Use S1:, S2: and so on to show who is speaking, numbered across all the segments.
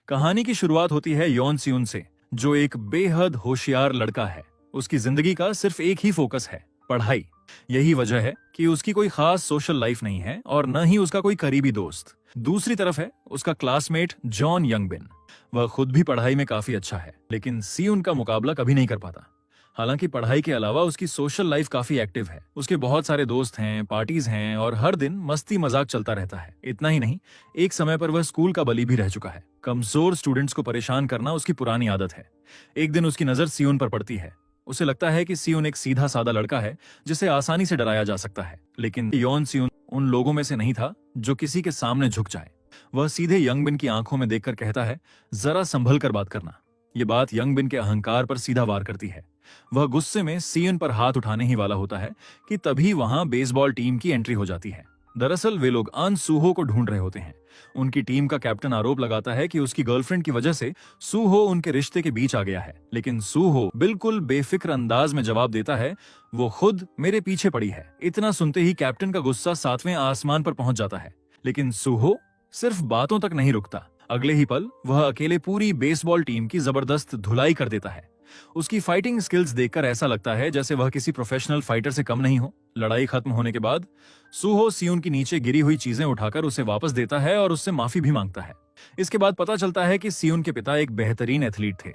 S1: कहानी की शुरुआत होती है योन सियुन से, जो एक बेहद होशियार लड़का है। उसकी जिंदगी का सिर्फ एक ही फोकस है, पढ़ाई। यही वजह है कि उसकी कोई खास सोशल लाइफ नहीं है और न ही उसका कोई करीबी दोस्त। दूसरी तरफ है उसका क्लासमेट जॉन यंगबिन। वह खुद भी पढ़ाई में काफी अच्छा है, लेकिन सियुन का मुकाबला कभी नहीं कर पाता। हालांकि पढ़ाई के अलावा उसकी सोशल लाइफ काफी एक्टिव है। उसके बहुत सारे दोस्त हैं, पार्टीज हैं और हर दिन मस्ती मजाक चलता रहता है। इतना ही नहीं, एक समय पर वह स्कूल का बली भी रह चुका है। कमजोर स्टूडेंट्स को परेशान करना उसकी पुरानी आदत है। एक दिन उसकी नजर सियुन पर पड़ती है। उसे लगता है कि सियुन एक सीधा साधा लड़का है जिसे आसानी से डराया जा सकता है, लेकिन योन सियुन उन लोगों में से नहीं था जो किसी के सामने झुक जाए। वह सीधे यंगबिन की आंखों में देखकर कहता है, जरा संभल कर बात करना। ये बात यंगबिन के अहंकार पर सीधा वार करती है। वह गुस्से में सियुन पर हाथ उठाने ही वाला होता है कि तभी वहां बेसबॉल टीम की एंट्री हो जाती है। दरअसल वे लोग अन सूहो को ढूंढ रहे होते हैं। उनकी टीम का कैप्टन आरोप लगाता है कि उसकी गर्लफ्रेंड की वजह से सूहो उनके रिश्ते के बीच आ गया है, लेकिन सूहो बिल्कुल बेफिक्र अंदाज में जवाब देता है, वो खुद मेरे पीछे पड़ी है। इतना सुनते ही कैप्टन का गुस्सा 7वें आसमान पर पहुंच जाता है, लेकिन सूहो सिर्फ बातों तक नहीं रुकता। अगले ही पल वह अकेले पूरी बेसबॉल टीम की जबरदस्त धुलाई कर देता है। उसकी फाइटिंग स्किल्स देखकर ऐसा लगता है जैसे वह किसी प्रोफेशनल फाइटर से कम नहीं हो। लड़ाई खत्म होने के बाद सूहो सियुन की नीचे गिरी हुई चीजें उठाकर उसे वापस देता है और उससे माफी भी मांगता है। इसके बाद पता चलता है कि सियुन के पिता एक बेहतरीन एथलीट थे,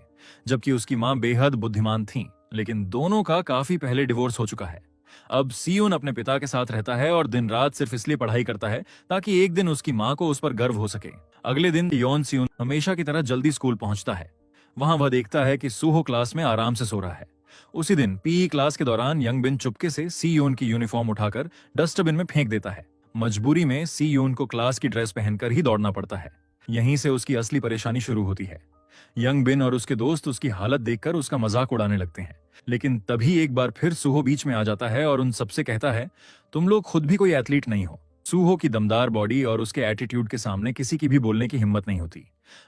S1: जबकि उसकी मां बेहद बुद्धिमान थी, लेकिन दोनों का काफी पहले डिवोर्स हो चुका है। अब सियुन अपने पिता के साथ रहता है और दिन रात सिर्फ इसलिए पढ़ाई करता है ताकि एक दिन उसकी मां को उस पर गर्व हो सके। अगले दिन योन सियुन हमेशा की तरह जल्दी स्कूल पहुंचता है। वहां वह देखता है कि सूहो क्लास में आराम से सो रहा है। उसी दिन पीई क्लास के दौरान यंगबिन चुपके से सियुन की यूनिफॉर्म उठाकर डस्टबिन में फेंक देता है। मजबूरी में सियुन को क्लास की ड्रेस पहनकर ही दौड़ना पड़ता है। यहीं से उसकी असली परेशानी शुरू होती है। यंगबिन और उसके दोस्त उसकी हालत देखकर उसका मजाक उड़ाने लगते हैं, लेकिन तभी एक बार फिर सूहो बीच में आ जाता है और उन सबसे कहता है, तुम लोग खुद भी कोई एथलीट नहीं हो। सूहो की दमदार बॉडी और उसके एटीट्यूड के सामने किसी की भी बोलने की हिम्मत नहीं होती।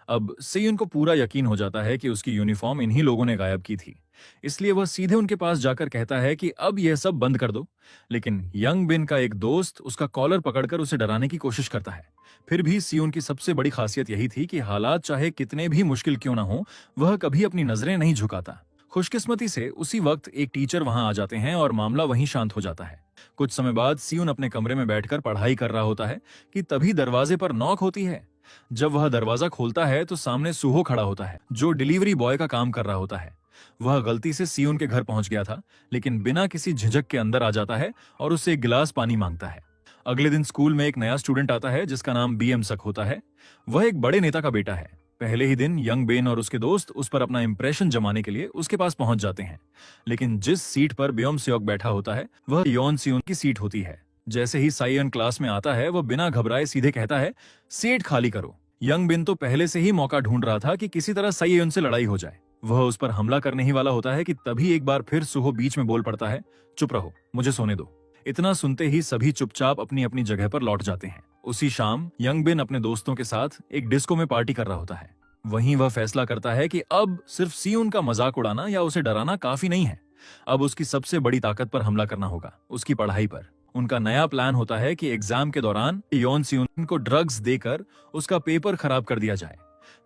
S1: अब सियुन को पूरा यकीन हो जाता है कि उसकी यूनिफॉर्म इन्हीं लोगों ने गायब की थी, इसलिए वह सीधे उनके पास जाकर कहता है कि अब यह सब बंद कर दो। लेकिन यंगबिन का एक दोस्त उसका कॉलर पकड़कर उसे डराने की कोशिश करता है। फिर भी सियुन की सबसे बड़ी खासियत यही थी कि हालात चाहे कितने भी मुश्किल क्यों ना हो, वह कभी अपनी नजरें नहीं झुकाता। खुशकिस्मती से उसी वक्त एक टीचर वहां आ जाते हैं और मामला वहीं शांत हो जाता है। कुछ समय बाद सियुन अपने कमरे में बैठकर पढ़ाई कर रहा होता है कि तभी दरवाजे पर नॉक होती है। जब वह दरवाजा खोलता है तो सामने सूहो खड़ा होता है, जो डिलीवरी बॉय का काम कर रहा होता है। वह गलती से सियुन के घर पहुंच गया था, लेकिन बिना किसी झिझक के अंदर आ जाता है और उससे एक गिलास पानी मांगता है। अगले दिन स्कूल में एक नया स्टूडेंट आता है जिसका नाम बीएम सक होता है। वह एक बड़े नेता का बेटा है। पहले ही दिन यंगबिन और उसके दोस्त उस पर अपना इंप्रेशन जमाने के लिए उसके पास पहुंच जाते हैं, लेकिन जिस सीट पर ब्योम सियोक बैठा होता है वह योन सियुन की सीट होती है। जैसे ही साइयन क्लास में आता है, वह बिना घबराए सीधे कहता है, सीट खाली करो। यंगबिन तो पहले से ही मौका ढूंढ रहा था कि किसी तरह साइयन से लड़ाई हो जाए। वह उस पर हमला करने ही वाला होता है कि तभी एक बार फिर सूहो बीच में बोल पड़ता है, चुप रहो, मुझे सोने दो। इतना सुनते ही सभी चुपचाप अपनी अपनी जगह पर लौट जाते हैं। उसी शाम यंगबिन अपने दोस्तों के साथ एक डिस्को में पार्टी कर रहा होता है। वहीं वह फैसला करता है कि अब सिर्फ सियुन का मजाक उड़ाना या उसे डराना काफी नहीं है। अब उसकी सबसे बड़ी ताकत पर हमला करना होगा, उसकी पढ़ाई पर। उनका नया प्लान होता है कि एग्जाम के दौरान योन सियुन को ड्रग्स देकर उसका पेपर खराब कर दिया जाए,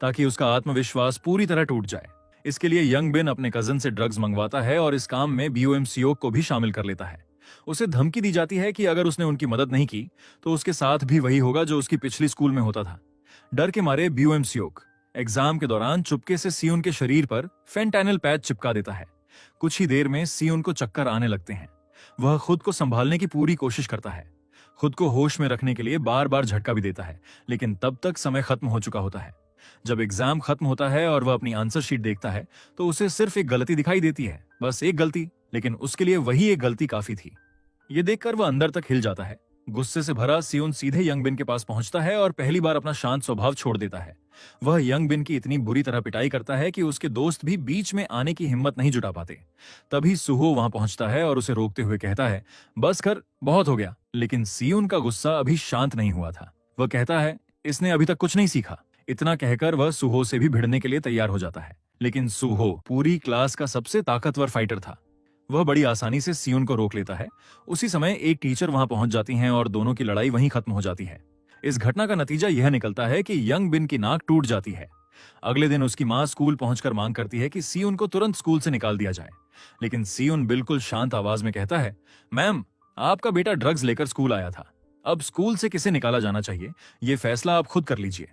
S1: ताकि उसका आत्मविश्वास पूरी तरह टूट जाए। इसके लिए यंगबिन अपने कजन से ड्रग्स मंगवाता है और इस काम में बीओएम सियोक को भी शामिल कर लेता है। उसे धमकी दी जाती है कि अगर उसने उनकी मदद नहीं की तो उसके साथ भी वही होगा जो उसकी पिछली स्कूल में होता था। डर के मारे बीओएम सियोक एग्जाम के दौरान चुपके से सियुन के शरीर पर फेंटानिल पैच चिपका देता है। कुछ ही देर में सियुन को चक्कर आने लगते हैं। वह खुद को संभालने की पूरी कोशिश करता है, खुद को होश में रखने के लिए बार बार झटका भी देता है, लेकिन तब तक समय खत्म हो चुका होता है। जब एग्जाम खत्म होता है और वह अपनी आंसर शीट देखता है तो उसे सिर्फ एक गलती दिखाई देती है, बस एक गलती, लेकिन उसके लिए वही एक गलती काफी थी। ये देखकर वह अंदर तक हिल जाता है। गुस्से से भरा सियुन सीधे यंगबिन के पास पहुंचता है और पहली बार अपना शांत स्वभाव छोड़ देता है। वह यंगबिन की इतनी बुरी तरह पिटाई करता है कि उसके दोस्त भी बीच में आने की हिम्मत नहीं जुटा पाते। तभी सूहो वहां पहुंचता है और उसे रोकते हुए कहता है, बस कर, बहुत हो गया। लेकिन सियुन का गुस्सा अभी शांत नहीं हुआ था। वह कहता है, इसने अभी तक कुछ नहीं सीखा। इतना कहकर वह सूहो से भी भिड़ने के लिए तैयार हो जाता है, लेकिन सूहो पूरी क्लास का सबसे ताकतवर फाइटर था। वह बड़ी आसानी से सियुन को रोक लेता है। उसी समय एक टीचर वहां पहुंच जाती हैं और दोनों की लड़ाई वहीं खत्म हो जाती है। इस घटना का नतीजा यह निकलता है कि यंगबिन की नाक टूट जाती है। अगले दिन उसकी माँ स्कूल पहुंचकर मांग करती है कि सियुन को तुरंत स्कूल से निकाल दिया जाए। लेकिन सियुन बिल्कुल शांत आवाज में कहता है, मैम, आपका बेटा ड्रग्स लेकर स्कूल आया था। अब स्कूल से किसे निकाला जाना चाहिए, ये फैसला आप खुद कर लीजिए।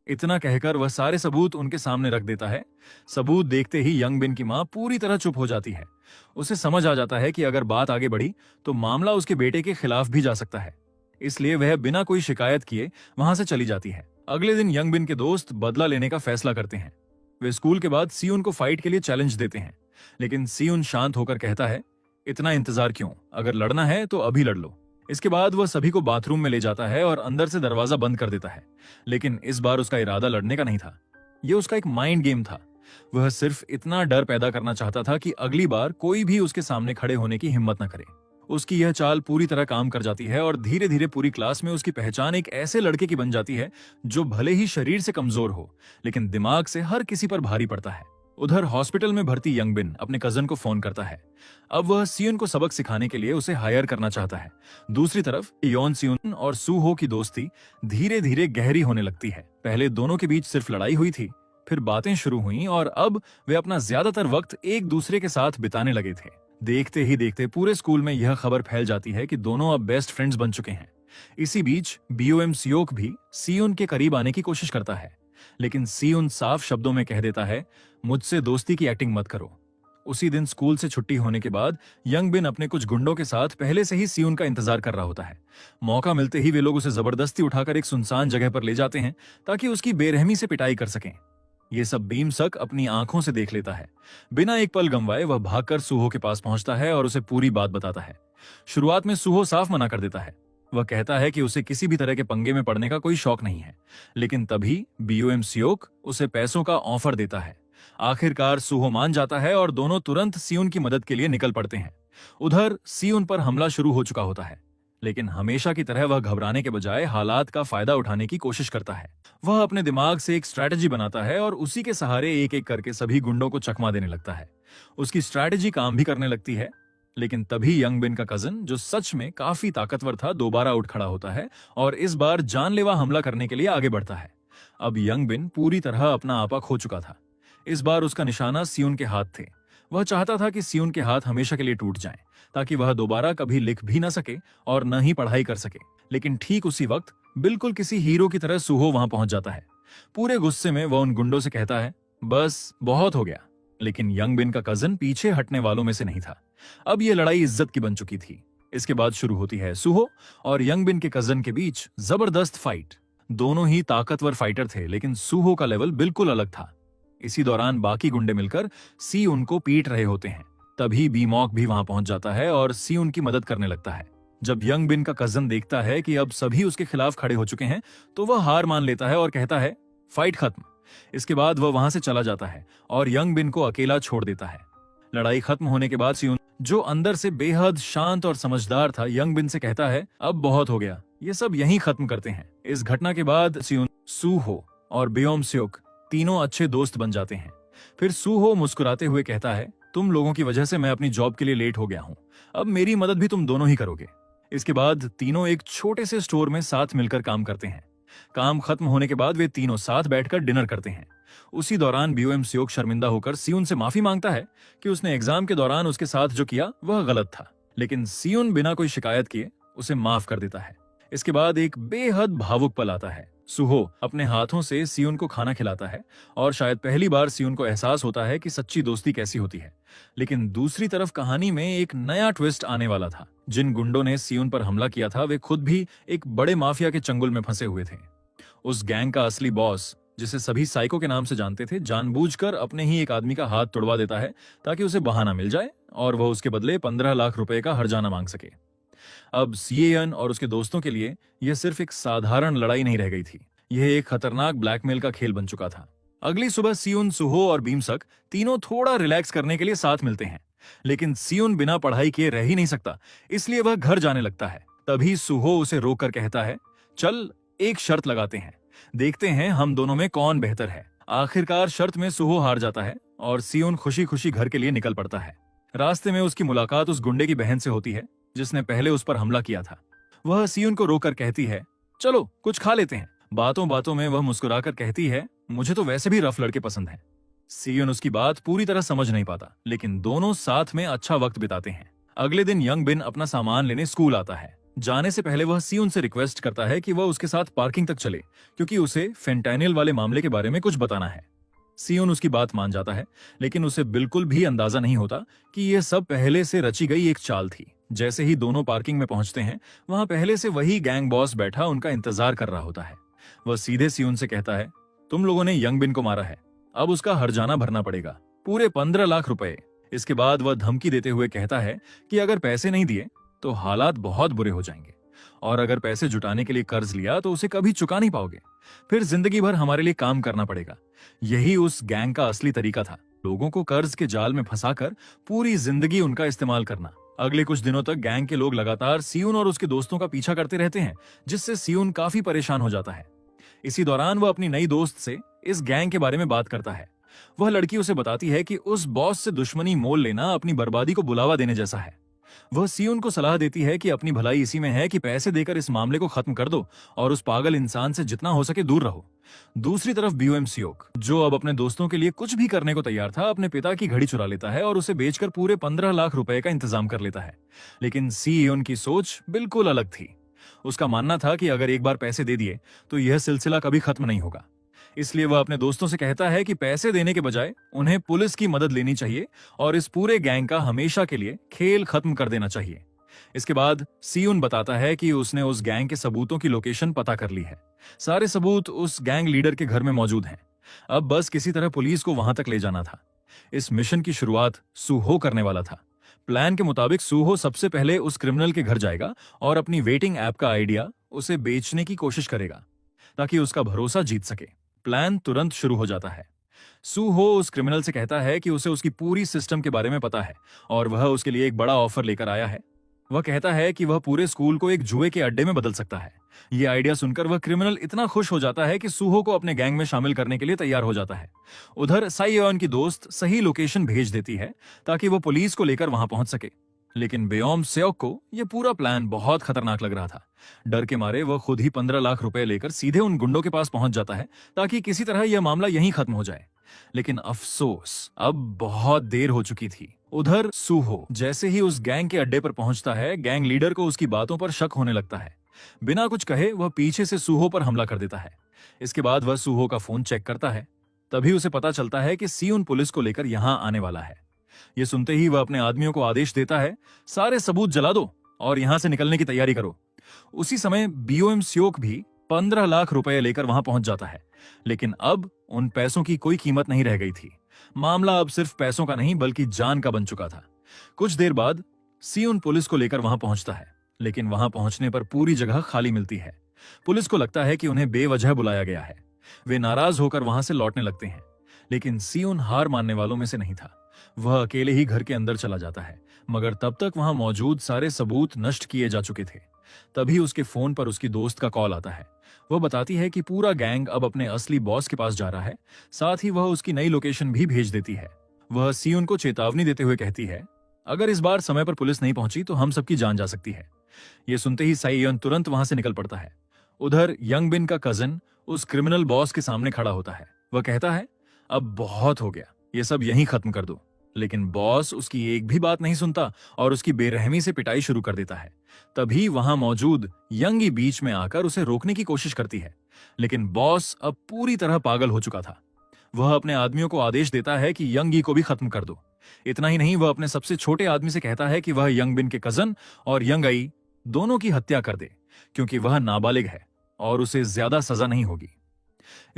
S1: इतना कहकर वह सारे सबूत उनके सामने रख देता है। सबूत देखते ही यंग बिन की मां पूरी तरह चुप हो जाती है। उसे समझ आ जाता है कि अगर बात आगे बढ़ी तो मामला उसके बेटे के खिलाफ भी जा सकता है। इसलिए वह बिना कोई शिकायत किए वहां से चली जाती है। अगले दिन यंग बिन के दोस्त बदला लेने का फैसला करते हैं। वे स्कूल के बाद सियुन को फाइट के लिए चैलेंज देते हैं, लेकिन सियुन शांत होकर कहता है, इतना इंतजार क्यों, अगर लड़ना है तो अभी लड़ लो। इसके बाद वह सभी को बाथरूम में ले जाता है और अंदर से दरवाजा बंद कर देता है। लेकिन इस बार उसका इरादा लड़ने का नहीं था, यह उसका एक माइंड गेम था। वह सिर्फ इतना डर पैदा करना चाहता था कि अगली बार कोई भी उसके सामने खड़े होने की हिम्मत न करे। उसकी यह चाल पूरी तरह काम कर जाती है और धीरे धीरे पूरी क्लास में उसकी पहचान एक ऐसे लड़के की बन जाती है जो भले ही शरीर से कमजोर हो, लेकिन दिमाग से हर किसी पर भारी पड़ता है। उधर हॉस्पिटल में भर्ती यंग बिन अपने कजन को फोन करता है। अब वह सियुन को सबक सिखाने के लिए उसे हायर करना चाहता है। दूसरी तरफ योन सियुन और सूहो की दोस्ती धीरे धीरे गहरी होने लगती है। पहले दोनों के बीच सिर्फ लड़ाई हुई थी, फिर बातें शुरू हुई और अब वे अपना ज्यादातर वक्त एक दूसरे के साथ बिताने लगे थे। देखते ही देखते पूरे स्कूल में यह खबर फैल जाती है कि दोनों अब बेस्ट फ्रेंड्स बन चुके हैं। इसी बीच बीओएम सियोक भी सियुन के करीब आने की कोशिश करता है, लेकिन सियुन साफ शब्दों में कह देता है, मुझसे दोस्ती की एक्टिंग मत करो। उसी दिन स्कूल से छुट्टी होने के बाद यंग बिन अपने कुछ गुंडों के साथ पहले से ही सियुन का इंतजार कर रहा होता है। मौका मिलते ही वे लोग उसे जबरदस्ती उठाकर एक सुनसान जगह पर ले जाते हैं ताकि उसकी बेरहमी से पिटाई कर सकें। ये सब भीमसक अपनी आंखों से देख लेता है। बिना एक पल गंवाए वह भागकर सूहो के पास पहुंचता है और उसे पूरी बात बताता है। शुरुआत में सूहो साफ मना कर देता है। वह कहता है कि उसे किसी भी तरह के पंगे में पड़ने का कोई शौक नहीं है, लेकिन तभी बीओएम सियोक उसे पैसों का ऑफर देता है। आखिरकार सूहो मान जाता है और दोनों तुरंत सियुन की मदद के लिए निकल पड़ते हैं। उधर सियुन पर हमला शुरू हो चुका होता है, लेकिन हमेशा की तरह वह घबराने के बजाय हालात का फायदा उठाने की कोशिश करता है। वह अपने दिमाग से एक स्ट्रैटेजी बनाता है और उसी के सहारे एक एक करके सभी गुंडों को चकमा देने लगता है। उसकी स्ट्रैटेजी काम भी करने लगती है, लेकिन तभी यंग बिन का कजन, जो सच में काफी ताकतवर था, दोबारा उठ खड़ा होता है और इस बार जानलेवा हमला करने के लिए आगे बढ़ता है। अब यंग बिन पूरी तरह अपना आपा खो चुका था। इस बार उसका निशाना सियुन के हाथ थे। वह चाहता था कि सियुन के हाथ हमेशा के लिए टूट जाएं, ताकि वह दोबारा कभी लिख भी ना सके और न ही पढ़ाई कर सके। लेकिन ठीक उसी वक्त बिल्कुल किसी हीरो की तरह सूहो वहां पहुंच जाता है। पूरे गुस्से में वह उन गुंडों से कहता है, बस बहुत हो गया। लेकिन यंग बिन का कजन पीछे हटने वालों में से नहीं था। अब यह लड़ाई इज्जत की बन चुकी थी। इसके बाद शुरू होती है सूहो और यंग बिन के कजन के बीच जबरदस्त फाइट। दोनों ही ताकतवर फाइटर थे, लेकिन सूहो का लेवल बिल्कुल अलग था। इसी दौरान बाकी गुंडे मिलकर सी उनको पीट रहे होते हैं। तभी बीमॉक भी वहां पहुंच जाता है और सी उनकी मदद करने लगता है। जब यंग बिन का कजन देखता है कि अब सभी उसके खिलाफ खड़े हो चुके हैं, तो वह हार मान लेता है और कहता है, फाइट खत्म। इसके बाद वह वहां से चला जाता है और यंग बिन को अकेला छोड़ देता है। लड़ाई खत्म होने के बाद सियुन, जो अंदर से बेहद शांत और समझदार था, यंग बिन से कहता है, अब बहुत हो गया, ये सब यहीं खत्म करते हैं। इस घटना के बाद सियुन, सूहो और बीओएम सियोक तीनों अच्छे दोस्त बन जाते हैं। फिर सूहो मुस्कुराते हुए कहता है, तुम लोगों की वजह से मैं अपनी जॉब के लिए लेट हो गया हूं, अब मेरी मदद भी तुम दोनों ही करोगे। इसके बाद तीनों एक छोटे से स्टोर में साथ मिलकर काम करते हैं। काम खत्म होने के बाद वे तीनों साथ बैठकर डिनर करते हैं। उसी दौरान बीओएम सियोक शर्मिंदा होकर सियुन से माफी मांगता है कि उसने एग्जाम के दौरान उसके साथ जो किया वह गलत था, लेकिन सियुन बिना कोई शिकायत किए उसे माफ कर देता है। इसके बाद एक बेहद भावुक पल आता है। सूहो अपने हाथों से सियुन को खाना खिलाता है और शायद पहली बार सियुन को एहसास होता है कि सच्ची दोस्ती कैसी होती है। लेकिन दूसरी तरफ कहानी में एक नया ट्विस्ट आने वाला था। जिन गुंडों ने सियुन पर हमला किया था, वे खुद भी एक बड़े माफिया के चंगुल में फंसे हुए थे। उस गैंग का असली बॉस, जिसे सभी साइको के नाम से जानते थे, जानबूझकर अपने ही एक आदमी का हाथ तुड़वा देता है ताकि उसे बहाना मिल जाए और वह उसके बदले 15 लाख रुपए का हर्जाना मांग सके। अब सिएयन और उसके दोस्तों के लिए यह सिर्फ एक साधारण लड़ाई नहीं रह गई थी, यह एक खतरनाक ब्लैकमेल का खेल बन चुका था। अगली सुबह सियुन, सूहो और भीमसक तीनों थोड़ा रिलैक्स करने के लिए साथ मिलते हैं, लेकिन सियुन बिना पढ़ाई किए रह ही नहीं सकता, इसलिए वह घर जाने लगता है। तभी सूहो उसे रोककर कहता है, चल एक शर्त लगाते हैं, देखते हैं हम दोनों में कौन बेहतर है। आखिरकार शर्त में सूहो हार जाता है और सियुन खुशी खुशी घर के लिए निकल पड़ता है। रास्ते में उसकी मुलाकात उस गुंडे की बहन से होती है जिसने पहले उस पर हमला किया था। वह सियुन को रोककर कहती है, चलो कुछ खा लेते हैं। बातों बातों में वह मुस्कुराकर कहती है, मुझे तो वैसे भी रफ लड़के पसंद हैं। सियोन उसकी बात पूरी तरह समझ नहीं पाता, लेकिन दोनों साथ में अच्छा वक्त बिताते हैं। अगले दिन यंग बिन अपना सामान लेने स्कूल आता है। जाने से पहले वह सियोन से रिक्वेस्ट करता है कि वह उसके साथ पार्किंग तक चले, क्योंकि उसे फेंटानिल वाले मामले के बारे में कुछ बताना है। सियोन उसकी बात मान जाता है, लेकिन उसे बिल्कुल भी अंदाजा नहीं होता कि यह सब पहले से रची गई एक चाल थी। जैसे ही दोनों पार्किंग में पहुंचते हैं, वहां पहले से वही गैंग बॉस बैठा उनका इंतजार कर रहा होता है। वह सीधे सियोन से कहता है, तुम लोगों ने यंग बिन को मारा है, अब उसका हर्जाना भरना पड़ेगा, पूरे 15 लाख रुपए। इसके बाद वह धमकी देते हुए कहता है कि अगर पैसे नहीं दिए तो हालात बहुत बुरे हो जाएंगे, और अगर पैसे जुटाने के लिए कर्ज लिया तो उसे कभी चुका नहीं पाओगे, फिर जिंदगी भर हमारे लिए काम करना पड़ेगा। यही उस गैंग का असली तरीका था, लोगों को कर्ज के जाल में फंसाकर पूरी जिंदगी उनका इस्तेमाल करना। अगले कुछ दिनों तक गैंग के लोग लगातार सियोन और उसके दोस्तों का पीछा करते रहते हैं, जिससे सियोन काफी परेशान हो जाता है। इसी दौरान वह अपनी नई दोस्त से इस गैंग के बारे में बात करता है। वह लड़की उसे बताती है कि उस बॉस से दुश्मनी मोल लेना अपनी बर्बादी को बुलावा देने जैसा है। वह सियोन को सलाह देती है कि अपनी भलाई इसी में है कि पैसे देकर इस मामले को खत्म कर दो और उस पागल इंसान से जितना हो सके दूर रहो। दूसरी तरफ बीओएम सियोक, जो अब अपने दोस्तों के लिए कुछ भी करने को तैयार था, अपने पिता की घड़ी चुरा लेता है और उसे बेचकर पूरे 15 लाख रुपए का इंतजाम कर लेता है। लेकिन सियोन की सोच बिल्कुल अलग थी। उसका मानना था कि अगर एक बार पैसे दे दिए तो यह सिलसिला कभी खत्म नहीं होगा। इसलिए वह अपने दोस्तों से कहता है कि पैसे देने के बजाय उन्हें पुलिस की मदद लेनी चाहिए और इस पूरे गैंग का हमेशा के लिए खेल खत्म कर देना चाहिए। इसके बाद सियोन बताता है कि उसने उस गैंग के सबूतों की लोकेशन पता कर ली है। सारे सबूत उस गैंग लीडर के घर में मौजूद हैं। अब बस किसी तरह पुलिस को वहां तक ले जाना था। इस मिशन की शुरुआत सूहो करने वाला था। प्लान के मुताबिक सूहो सबसे पहले उस क्रिमिनल के घर जाएगा और अपनी वेटिंग ऐप का आइडिया उसे बेचने की कोशिश करेगा, ताकि उसका भरोसा जीत सके। प्लान तुरंत शुरू हो जाता है। सूहो उस क्रिमिनल से कहता है कि उसे उसकी पूरी सिस्टम के बारे में पता है और वह उसके लिए एक बड़ा ऑफर लेकर आया है। वह कहता है कि वह पूरे स्कूल को एक जुए के अड्डे में बदल सकता है। यह आइडिया सुनकर वह क्रिमिनल इतना खुश हो जाता है कि सूहो को अपने गैंग में शामिल करने के लिए तैयार हो जाता है। उधर साइयोन की दोस्त सही लोकेशन भेज देती है ताकि वह पुलिस को लेकर वहां पहुंच सके। लेकिन बेओम सेओक को यह पूरा प्लान बहुत खतरनाक लग रहा था। डर के मारे वह खुद ही 15 लाख रुपए लेकर सीधे उन गुंडों के पास पहुंच जाता है ताकि किसी तरह यह मामला यहीं खत्म हो जाए। लेकिन अफसोस, अब बहुत देर हो चुकी थी। उधर सूहो जैसे ही उस गैंग के अड्डे पर पहुंचता है, गैंग लीडर को उसकी बातों पर शक होने लगता है। बिना कुछ कहे वह पीछे से सूहो पर हमला कर देता है। इसके बाद वह सूहो का फोन चेक करता है। तभी उसे पता चलता है कि सियोन पुलिस को लेकर यहां आने वाला है। यह सुनते ही वह अपने आदमियों को आदेश देता है, सारे सबूत जला दो और यहां से निकलने की तैयारी करो। उसी समय बीओएम सियोक भी 15 लाख रुपए लेकर वहां पहुंच जाता है। लेकिन अब उन पैसों की कोई कीमत नहीं रह गई थी। मामला अब सिर्फ पैसों का नहीं बल्कि जान का बन चुका था। कुछ देर बाद सियोन पुलिस को लेकर वहां पहुंचता है, लेकिन वहां पहुंचने पर पूरी जगह खाली मिलती है। पुलिस को लगता है कि उन्हें बेवजह बुलाया गया है। वे नाराज होकर वहां से लौटने लगते हैं, लेकिन सियोन हार मानने वालों में से नहीं था। वह अकेले ही घर के अंदर चला जाता है, मगर तब तक वहां मौजूद सारे सबूत नष्ट किए जा चुके थे। तभी उसके फोन पर उसकी दोस्त का कॉल आता है। वह बताती है कि पूरा गैंग अब अपने असली बॉस के पास जा रहा है। साथ ही वह उसकी नई लोकेशन भी भेज देती है। वह सियोन को चेतावनी देते हुए कहती है, अगर इस बार समय पर पुलिस नहीं पहुंची तो हम सबकी जान जा सकती है। यह सुनते ही साइयोन तुरंत वहां से निकल पड़ता है। उधर यंग बिन का कजन उस क्रिमिनल बॉस के सामने खड़ा होता है। वह कहता है, अब बहुत हो गया, ये सब यहीं खत्म कर दो। लेकिन बॉस उसकी एक भी बात नहीं सुनता और उसकी बेरहमी से पिटाई शुरू कर देता है। तभी वहां मौजूद यंगी बीच में आकर उसे रोकने की कोशिश करती है, लेकिन बॉस अब पूरी तरह पागल हो चुका था। वह अपने आदमियों को आदेश देता है कि यंगी को भी खत्म कर दो। इतना ही नहीं, वह अपने सबसे छोटे आदमी से कहता है कि वह यंग बिन के कजन और यंग आई दोनों की हत्या कर दे, क्योंकि वह नाबालिग है और उसे ज्यादा सजा नहीं होगी।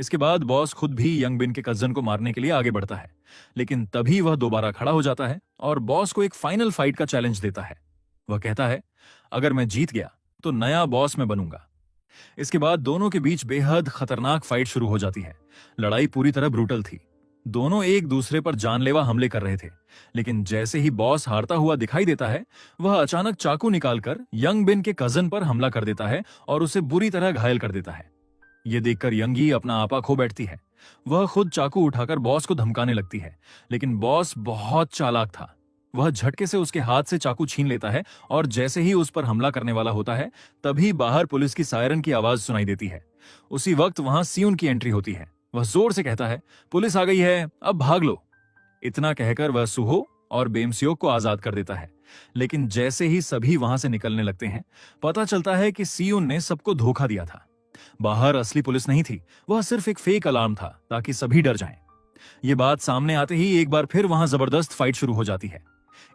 S1: इसके बाद बॉस खुद भी यंग बिन के कजन को मारने के लिए आगे बढ़ता है, लेकिन तभी वह दोबारा खड़ा हो जाता है और बॉस को एक फाइनल फाइट का चैलेंज देता है। वह कहता है, अगर मैं जीत गया तो नया बॉस मैं बनूंगा। इसके बाद दोनों के बीच बेहद खतरनाक फाइट शुरू हो जाती है। लड़ाई पूरी तरह ब्रूटल थी। दोनों एक दूसरे पर जानलेवा हमले कर रहे थे, लेकिन जैसे ही बॉस हारता हुआ दिखाई देता है, वह अचानक चाकू निकालकर यंग बिन के कजन पर हमला कर देता है और उसे बुरी तरह घायल कर देता है। यह देखकर यंगी अपना आपा खो बैठती है। वह खुद चाकू उठाकर बॉस को धमकाने लगती है, लेकिन बॉस बहुत चालाक था। वह झटके से उसके हाथ से चाकू छीन लेता है और जैसे ही उस पर हमला करने वाला होता है, तभी बाहर पुलिस की सायरन की आवाज सुनाई देती है। उसी वक्त वहां सियोन की एंट्री होती है। वह जोर से कहता है, पुलिस आ गई है, अब भाग लो। इतना कहकर वह सुहो और बेमसियोक को आजाद कर देता है। लेकिन जैसे ही सभी वहां से निकलने लगते हैं, पता चलता है कि सियुन ने सबको धोखा दिया था। बाहर असली पुलिस नहीं थी, वह सिर्फ एक फेक अलार्म था ताकि सभी डर जाएं। ये बात सामने आते ही एक बार फिर वहां जबरदस्त फाइट शुरू हो जाती है।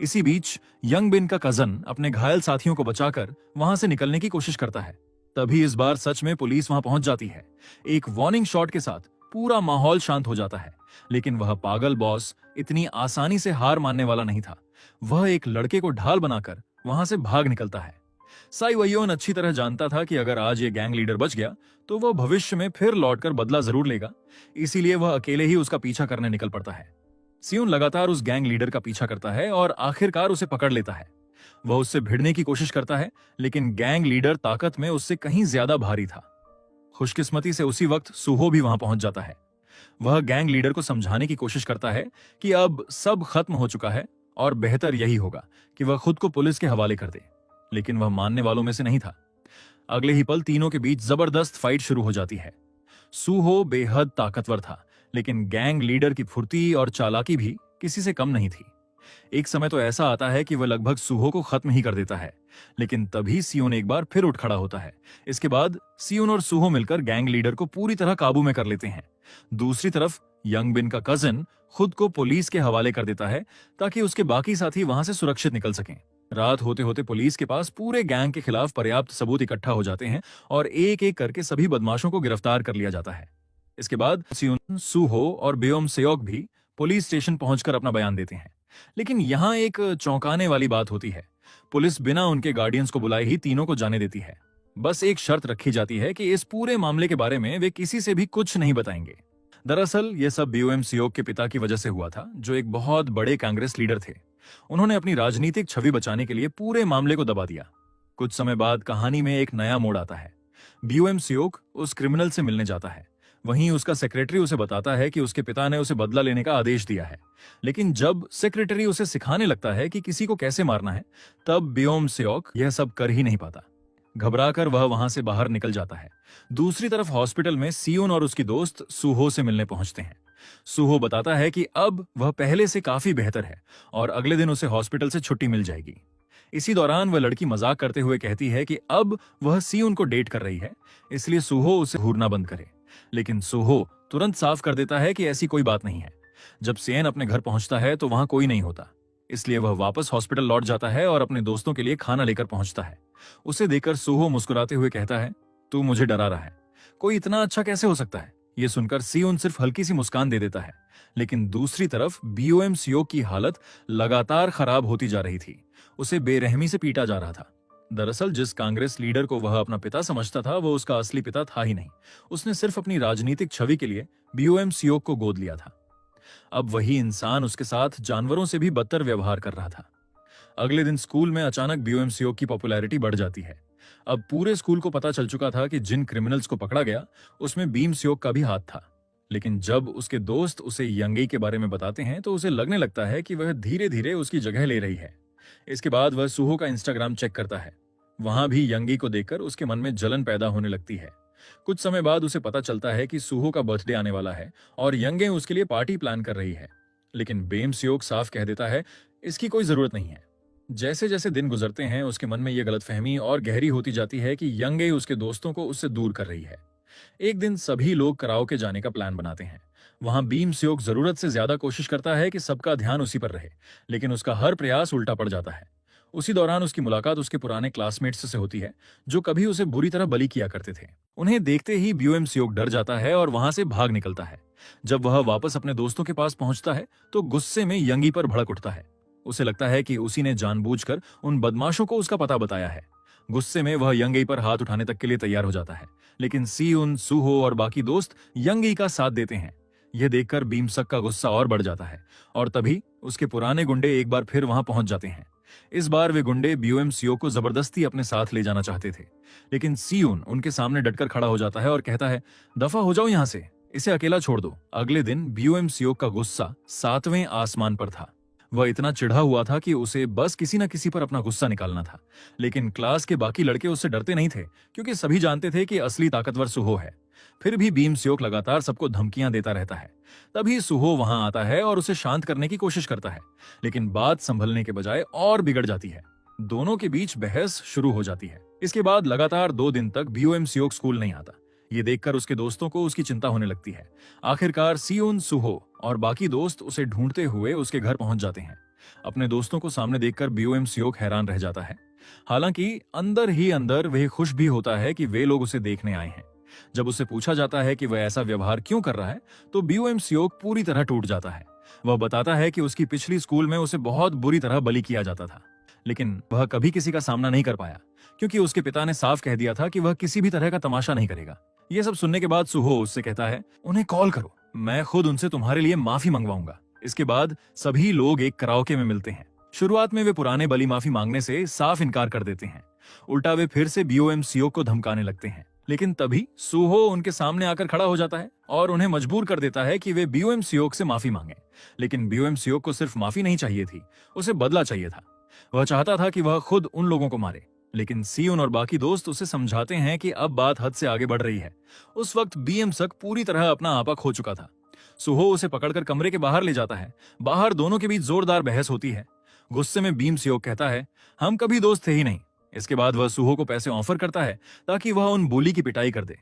S1: इसी बीच यंग बिन का कजन अपने घायल साथियों को बचाकर वहां से निकलने की कोशिश करता है। तभी इस बार सच में पुलिस वहां पहुंच जाती है। एक वार्निंग शॉट के साथ पूरा माहौल शांत हो जाता है। लेकिन वह पागल बॉस इतनी आसानी से हार मानने वाला नहीं था। वह एक लड़के को ढाल बनाकर वहां से भाग निकलता है। साई वयोन अच्छी तरह जानता था कि अगर आज ये गैंग लीडर बच गया तो वह भविष्य में फिर लौटकर बदला जरूर लेगा। इसीलिए वह अकेले ही उसका पीछा करने निकल पड़ता है। सियुन लगातार उस गैंग लीडर का पीछा करता है और आखिरकार उसे पकड़ लेता है। वह उससे भिड़ने की कोशिश करता है, लेकिन गैंग लीडर ताकत में उससे कहीं ज्यादा भारी था। खुशकिस्मती से उसी वक्त सुहो भी वहां पहुंच जाता है। वह गैंग लीडर को समझाने की कोशिश करता है कि अब सब खत्म हो चुका है और बेहतर यही होगा कि वह खुद को पुलिस के हवाले कर दे। लेकिन वह मानने वालों में से नहीं था। अगले ही पल तीनों के बीच जबरदस्त फाइट शुरू हो जाती है। सुहो बेहद ताकतवर था, लेकिन गैंग लीडर की फुर्ती और चालाकी भी किसी से कम नहीं थी। एक समय तो ऐसा आता है कि वह लगभग सुहो को खत्म ही कर देता है। लेकिन तभी सियोन एक बार फिर उठ खड़ा होता है। इसके बाद सियोन और सुहो मिलकर गैंग लीडर को पूरी तरह काबू में कर लेते हैं। दूसरी तरफ यंग बिन का कजिन खुद को पुलिस के हवाले कर देता है ताकि उसके बाकी साथी वहां से सुरक्षित निकल सकें। रात होते होते पुलिस के पास पूरे गैंग के खिलाफ पर्याप्त सबूत इकट्ठा हो जाते हैं और एक एक करके सभी बदमाशों को गिरफ्तार कर लिया जाता है। इसके बाद सियोन, सुहो और बेओमसेओक भी पुलिस स्टेशन पहुंचकर अपना बयान देते हैं। लेकिन यहाँ एक चौंकाने वाली बात होती है। पुलिस बिना उनके गार्डियंस को बुलाए ही तीनों को जाने देती है। बस एक शर्त रखी जाती है कि इस पूरे मामले के बारे में वे किसी से भी कुछ नहीं बताएंगे। दरअसल यह सब बेओमसेओक के पिता की वजह से हुआ था, जो एक बहुत बड़े कांग्रेस लीडर थे। उन्होंने अपनी राजनीतिक छवि बचाने के लिए पूरे मामले को दबा दिया। कुछ समय बाद कहानी में एक नया मोड़ आता है। बेओमसेओक उस क्रिमिनल से मिलने जाता है। वहीं उसका सेक्रेटरी उसे बताता है कि उसके पिता ने उसे बदला लेने का आदेश दिया है। लेकिन जब सेक्रेटरी उसे सिखाने लगता है कि किसी को कैसे मारना है, तब बेओमसेओक यह सब कर ही नहीं पाता। घबराकर वह वहां से बाहर निकल जाता है। दूसरी तरफ हॉस्पिटल में सियोन और उसकी दोस्त सुहो से मिलने पहुंचते हैं। सुहो बताता है कि अब वह पहले से काफी बेहतर है और अगले दिन उसे हॉस्पिटल से छुट्टी मिल जाएगी। इसी दौरान वह लड़की मजाक करते हुए कहती है कि अब वह सियोन को डेट कर रही है, इसलिए सुहो उसे घूरना बंद करे। लेकिन सुहो तुरंत साफ कर देता है कि ऐसी कोई बात नहीं है। जब सेन अपने घर पहुंचता है तो वहां कोई नहीं होता, इसलिए वह वापस हॉस्पिटल लौट जाता है और अपने दोस्तों के लिए खाना लेकर पहुंचता है। उसे देखकर सुहो मुस्कुराते हुए कहता है, तू मुझे डरा रहा है, कोई इतना अच्छा कैसे हो सकता है। यह सुनकर सियोन सिर्फ हल्की सी मुस्कान दे देता है। लेकिन दूसरी तरफ बेओमसेओक की हालत लगातार खराब होती जा रही थी। उसे बेरहमी से पीटा जा रहा था। दरअसल जिस कांग्रेस लीडर को वह अपना पिता समझता था, वो उसका असली पिता था ही नहीं। उसने सिर्फ अपनी राजनीतिक छवि के लिए बेओमसेओक को गोद लिया था। अब वही इंसान उसके साथ जानवरों से भी बदतर व्यवहार कर रहा था। अगले दिन स्कूल में अचानक बेओमसेओक की पॉपुलैरिटी बढ़ जाती है। अब पूरे स्कूल को पता चल चुका था कि जिन क्रिमिनल्स को पकड़ा गया उसमें बेओमसेओक का भी हाथ था। लेकिन जब उसके दोस्त उसे यंगई के बारे में बताते हैं तो उसे लगने लगता है कि वह धीरे धीरे उसकी जगह ले रही है। इसके बाद वह सुहो का इंस्टाग्राम चेक करता है। वहां भी यंगी को देखकर उसके मन में जलन पैदा होने लगती है। कुछ समय बाद उसे पता चलता है कि सुहो का बर्थडे आने वाला है और यंगे उसके लिए पार्टी प्लान कर रही है। लेकिन बेओमसेओक साफ कह देता है, इसकी कोई जरूरत नहीं है। जैसे जैसे दिन गुजरते हैं उसके मन में यह गलतफहमी और गहरी होती जाती है कि यंगे उसके दोस्तों को उससे दूर कर रही है। एक दिन सभी लोग कराओके जाने का प्लान बनाते हैं। वहां बेओमसेओक जरूरत से ज्यादा कोशिश करता है कि सबका ध्यान उसी पर रहे, लेकिन उसका हर प्रयास उल्टा पड़ जाता है। उसी दौरान उसकी मुलाकात उसके पुराने क्लासमेट्स से होती है, जो कभी उसे बुरी तरह बली किया करते थे। उन्हें देखते ही बेओमसेओक डर जाता है और वहां से भाग निकलता है। जब वह वापस अपने दोस्तों के पास पहुंचता है तो गुस्से में यंगी पर भड़क उठता है। उसे लगता है कि उसी ने जानबूझकर उन बदमाशों को उसका पता बताया है। गुस्से में वह यंगी पर हाथ उठाने तक के लिए तैयार हो जाता है, लेकिन सियुन, सुहो और बाकी दोस्त यंगी का साथ देते हैं। यह देखकर बीमसक का गुस्सा और बढ़ जाता है और तभी उसके पुराने गुंडे एक बार फिर वहां पहुंच जाते हैं। इस बार वे गुंडे बेओमसेओक को जबरदस्ती अपने साथ ले जाना चाहते थे, लेकिन सियुन उनके सामने डटकर खड़ा हो जाता है और कहता है, दफा हो जाओ यहां से, इसे अकेला छोड़ दो। अगले दिन बेओमसेओक का गुस्सा 7वें आसमान पर था। वह इतना चिढ़ा हुआ था कि उसे बस किसी न किसी पर अपना गुस्सा निकालना था। लेकिन क्लास के बाकी लड़के उससे डरते नहीं थे, क्योंकि सभी जानते थे कि असली ताकतवर सुहो है। फिर भी भीम सियोक लगातार सबको धमकियां देता रहता है। तभी सुहो वहां आता है और उसे शांत करने की कोशिश करता है, लेकिन बात संभलने के बजाय और बिगड़ जाती है। दोनों के बीच बहस शुरू हो जाती है। इसके बाद लगातार 2 दिन तक बीओएम सियोक स्कूल नहीं आता। ये देखकर उसके दोस्तों को उसकी चिंता होने लगती है। आखिरकार सियोन, सुहो और बाकी दोस्त उसे ढूंढते हुए उसके घर पहुंच जाते हैं। अपने दोस्तों को सामने देखकर बीओएम सियोक हैरान रह जाता है। हालांकि अंदर ही अंदर वह खुश भी होता है कि वे लोग उसे देखने आए हैं। जब उसे पूछा जाता है कि वह ऐसा व्यवहार क्यों कर रहा है, तो बीओएम सियोक पूरी तरह टूट जाता है। वह बताता है कि उसकी पिछली स्कूल में उसे बहुत बुरी तरह बली किया जाता था, लेकिन वह कभी किसी का सामना नहीं कर पाया, क्योंकि उसके पिता ने साफ कह दिया था कि वह किसी भी तरह का तमाशा नहीं करेगा। ये सब सुनने के बाद सुहो उससे कहता है, उन्हें कॉल करो, मैं खुद उनसे तुम्हारे लिए माफी मंगवाऊंगा। इसके बाद सभी लोग एक कराओके में मिलते हैं। शुरुआत में वे पुराने बली माफी मांगने से साफ इनकार कर देते हैं। उल्टा वे फिर से बीओएम सियोक को धमकाने लगते हैं। लेकिन तभी सुहो उनके सामने आकर खड़ा हो जाता है और उन्हें मजबूर कर देता है कि वे बीओएम सियोक से माफी मांगे। लेकिन बीओएम सियोक को सिर्फ माफी नहीं चाहिए थी, उसे बदला चाहिए था। वह चाहता था कि वह खुद उन लोगों को मारे। लेकिन सियोन और बाकी दोस्त उसे समझाते हैं कि अब बात हद से आगे बढ़ रही है। उस वक्त बीएम सक पूरी तरह अपना आपा खो चुका था। सुहो उसे पकड़कर कमरे के बाहर ले जाता है। बाहर दोनों के बीच जोरदार बहस होती है। गुस्से में बीम सियोक कहता है, हम कभी दोस्त थे ही नहीं। इसके बाद वह सुहो को पैसे ऑफर करता है ताकि वह उन बुली की पिटाई कर दे।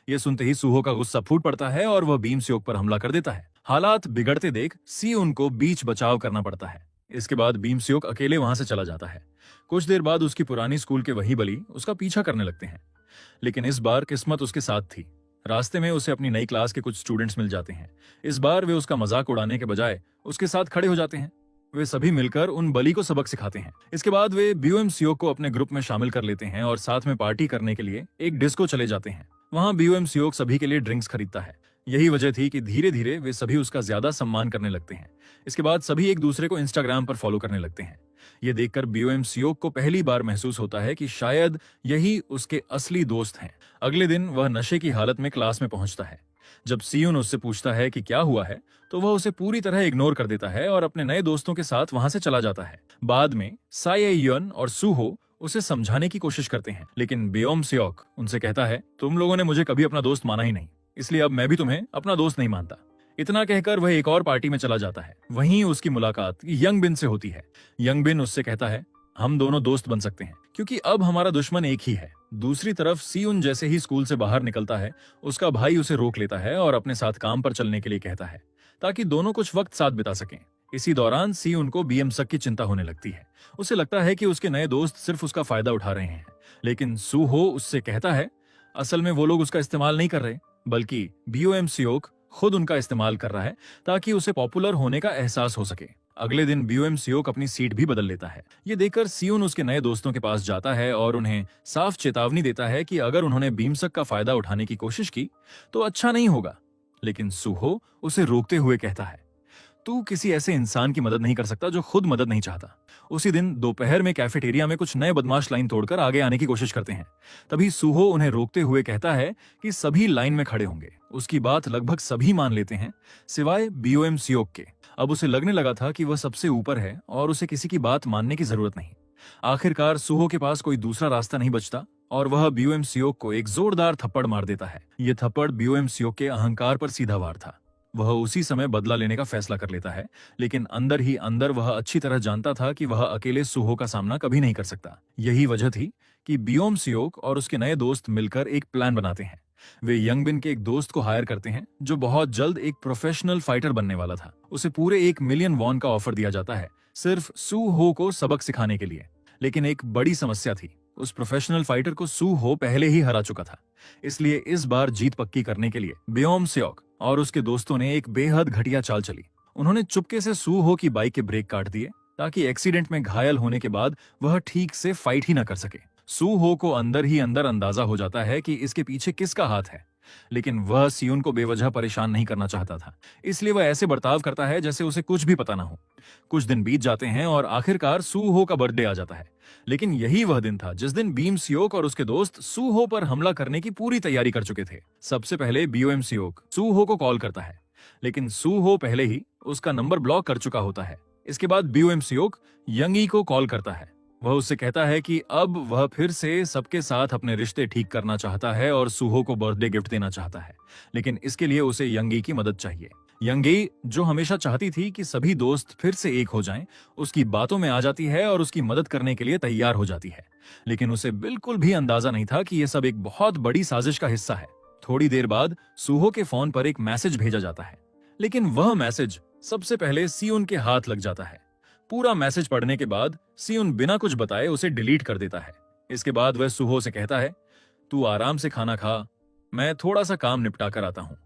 S1: यह सुनते ही सुहो का गुस्सा फूट पड़ता है और वह भीम सियोक पर हमला कर देता है। हालात बिगड़ते देख सियोन को बीच बचाव करना पड़ता है। इसके बाद भीम सियोक अकेले वहां से चला जाता है। कुछ देर बाद उसकी पुरानी स्कूल के वही बली उसका पीछा करने लगते हैं, लेकिन इस बार किस्मत उसके साथ थी। रास्ते में उसे अपनी नई क्लास के कुछ स्टूडेंट्स मिल जाते हैं। इस बार वे उसका मजाक उड़ाने के बजाय उसके साथ खड़े हो जाते हैं। वे सभी मिलकर उन बली को सबक सिखाते हैं। इसके बाद वे बीओएम सियोक को अपने ग्रुप में शामिल कर लेते हैं और साथ में पार्टी करने के लिए एक डिस्को चले जाते हैं। वहां बीओएम सियोक सभी के लिए ड्रिंक्स खरीदता है। यही वजह थी कि धीरे धीरे वे सभी उसका ज्यादा सम्मान करने लगते हैं। इसके बाद सभी एक दूसरे को इंस्टाग्राम पर फॉलो करने लगते हैं। ये देखकर बीओएम सियोक को पहली बार महसूस होता है कि शायद यही उसके असली दोस्त हैं। अगले दिन वह नशे की हालत में क्लास में पहुंचता है। जब सियोन उससे पूछता है कि क्या हुआ है, तो वह उसे पूरी तरह इग्नोर कर देता है और अपने नए दोस्तों के साथ वहां से चला जाता है। बाद में सायेयन और सुहो उसे समझाने की कोशिश करते हैं, लेकिन बीओएम सियोक उनसे कहता है, तुम लोगों ने मुझे कभी अपना दोस्त माना ही नहीं, इसलिए अब मैं भी तुम्हें अपना दोस्त नहीं मानता। इतना कहकर वह एक और पार्टी में चला जाता है। वहीं उसकी मुलाकात यंग बिन से होती है। यंग बिन उससे कहता है, हम दोनों दोस्त बन सकते हैं क्योंकि अब हमारा दुश्मन एक ही है। दूसरी तरफ सियुन जैसे ही स्कूल से बाहर निकलता है, उसका भाई उसे रोक लेता है और अपने साथ काम पर चलने के लिए कहता है ताकि दोनों कुछ वक्त साथ बिता सकें। इसी दौरान सियुन को बीएम सक की चिंता होने लगती है। उसे लगता है कि उसके नए दोस्त सिर्फ उसका फायदा उठा रहे हैं, लेकिन सुहो उससे कहता है असल में वो लोग उसका इस्तेमाल नहीं कर रहे, बल्कि बीओएम सियोक खुद उनका इस्तेमाल कर रहा है ताकि उसे पॉपुलर होने का एहसास हो सके। अगले दिन बीओएम सियोक अपनी सीट भी बदल लेता है। ये देखकर सियुन उसके नए दोस्तों के पास जाता है और उन्हें साफ चेतावनी देता है कि अगर उन्होंने भीमसक का फायदा उठाने की कोशिश की तो अच्छा नहीं होगा। लेकिन सुहो उसे रोकते हुए कहता है, तू किसी ऐसे इंसान की मदद नहीं कर सकता जो खुद मदद नहीं चाहता। उसी दिन दोपहर में कैफेटेरिया में कुछ नए बदमाश लाइन तोड़कर आगे आने की कोशिश करते हैं। तभी सुहो उन्हें रोकते हुए कहता है कि सभी लाइन में खड़े होंगे। उसकी बात लगभग सभी मान लेते हैं सिवाय बीओएम सियोक के। अब उसे लगने लगा था कि वह सबसे ऊपर है और उसे किसी की बात मानने की जरूरत नहीं। आखिरकार सुहो के पास कोई दूसरा रास्ता नहीं बचता और वह बीओएम सियोक को एक जोरदार थप्पड़ मार देता है। यह थप्पड़ बीओएम सियोक के अहंकार पर सीधा वार था। वह उसी समय बदला लेने का फैसला कर लेता है, लेकिन अंदर ही अंदर वह अच्छी तरह जानता था कि वह अकेले सुहो का सामना कभी नहीं कर सकता। यही वजह थी कि बीओएम सियोक और उसके नए दोस्त मिलकर एक प्लान बनाते हैं। वे यंगबिन के एक दोस्त को हायर करते हैं जो बहुत जल्द एक प्रोफेशनल फाइटर बनने वाला था। उसे पूरे 1 मिलियन वॉन का ऑफर दिया जाता है सिर्फ सुहो को सबक सिखाने के लिए। लेकिन एक बड़ी समस्या थी, उस प्रोफेशनल फाइटर को सुहो पहले ही हरा चुका था। इसलिए इस बार जीत पक्की करने के लिए बीओएम सियोक और उसके दोस्तों ने एक बेहद घटिया चाल चली। उन्होंने चुपके से सुहो की बाइक के ब्रेक काट दिए ताकि एक्सीडेंट में घायल होने के बाद वह ठीक से फाइट ही न कर सके। सुहो को अंदर ही अंदर अंदाजा हो जाता है कि इसके पीछे किसका हाथ है, लेकिन वह सियुन को बेवजह परेशान नहीं करना चाहता था। इसलिए वह ऐसे बर्ताव करता है जैसे उसे कुछ भी पता ना हो। कुछ दिन बीत जाते हैं और आखिरकार सुहो का बर्थडे आ जाता है। लेकिन यही वह दिन था जिस दिन बीम सियोक और उसके दोस्त सुहो पर हमला करने की पूरी तैयारी कर चुके थे। सबसे पहले बीओएम सियोक सुहो को कॉल करता है, लेकिन सुहो पहले ही उसका नंबर ब्लॉक कर चुका होता है। इसके बाद बीओएम सियोक यंगी को कॉल करता है। वह उससे कहता है कि अब वह फिर से सबके साथ अपने रिश्ते ठीक करना चाहता है और सूहो को बर्थडे गिफ्ट देना चाहता है, लेकिन इसके लिए उसे यंगी की मदद चाहिए। यंगी, जो हमेशा चाहती थी कि सभी दोस्त फिर से एक हो जाएं, उसकी बातों में आ जाती है और उसकी मदद करने के लिए तैयार हो जाती है, लेकिन उसे बिल्कुल भी अंदाजा नहीं था कि यह सब एक बहुत बड़ी साजिश का हिस्सा है। थोड़ी देर बाद सूहो के फोन पर एक मैसेज भेजा जाता है, लेकिन वह मैसेज सबसे पहले सियुन के हाथ लग जाता है। पूरा मैसेज पढ़ने के बाद सियुन बिना कुछ बताए उसे डिलीट कर देता है। इसके बाद वह सूहो से कहता है, तू आराम से खाना खा, मैं थोड़ा सा काम निपटा कर आता हूँ।